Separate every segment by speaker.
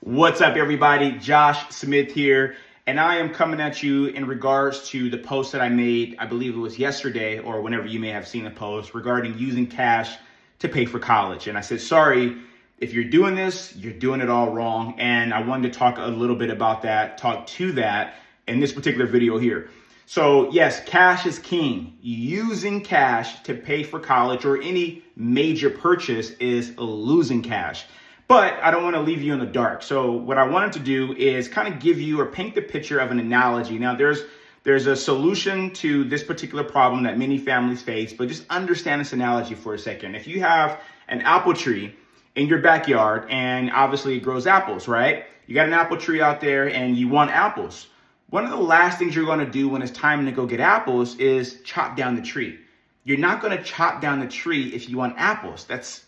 Speaker 1: What's up, everybody? Josh Smith here, and I am coming at you in regards to the post that I made, I believe it was yesterday or whenever you may have seen the post regarding using cash to pay for college. And I said, sorry, if you're doing this, you're doing it all wrong. And I wanted to talk a little bit about that, talk to that in this particular video here. So yes, cash is king. Using cash to pay for college or any major purchase is losing cash. But I don't want to leave you in the dark. So what I wanted to do is kind of give you or paint the picture of an analogy. Now, there's a solution to this particular problem that many families face, but just understand this analogy for a second. If you have an apple tree in your backyard and obviously it grows apples, right? You got an apple tree out there and you want apples. One of the last things you're going to do when it's time to go get apples is chop down the tree. You're not going to chop down the tree if you want apples. That's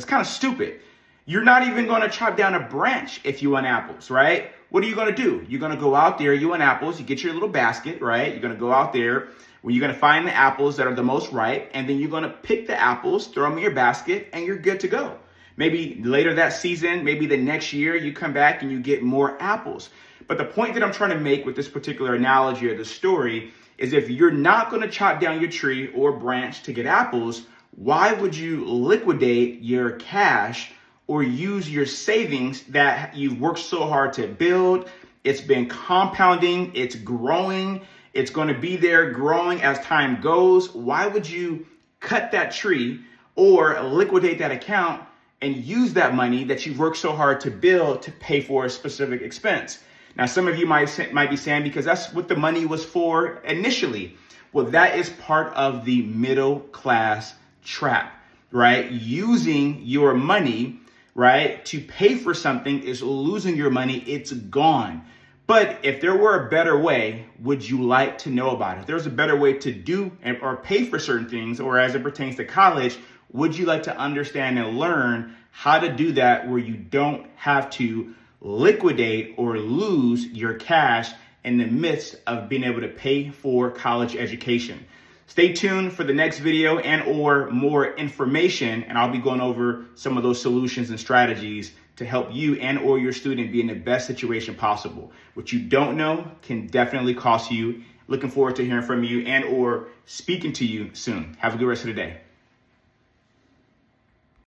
Speaker 1: kind of stupid. You're not even going to chop down a branch if you want apples, right? What are you going to do? You're going to go out there, you want apples, you get your little basket, right? You're going to go out there where you're going to find the apples that are the most ripe, and then you're going to pick the apples, throw them in your basket, and you're good to go. Maybe later that season, maybe the next year, you come back and you get more apples. But the point that I'm trying to make with this particular analogy or the story is if you're not going to chop down your tree or branch to get apples, why would you liquidate your cash or use your savings that you've worked so hard to build? It's been compounding, it's growing, it's going to be there growing as time goes. Why would you cut that tree or liquidate that account and use that money that you've worked so hard to build to pay for a specific expense? Now, some of you might be saying, because that's what the money was for initially. Well, that is part of the middle class trap, right? Using your money, right, to pay for something is losing your money. It's gone. But if there were a better way, would you like to know about it? If there's a better way to do or pay for certain things, or as it pertains to college, would you like to understand and learn how to do that where you don't have to liquidate or lose your cash in the midst of being able to pay for college education? Stay tuned for the next video and or more information, and I'll be going over some of those solutions and strategies to help you and or your student be in the best situation possible. What you don't know can definitely cost you. Looking forward to hearing from you and or speaking to you soon. Have a good rest of the day.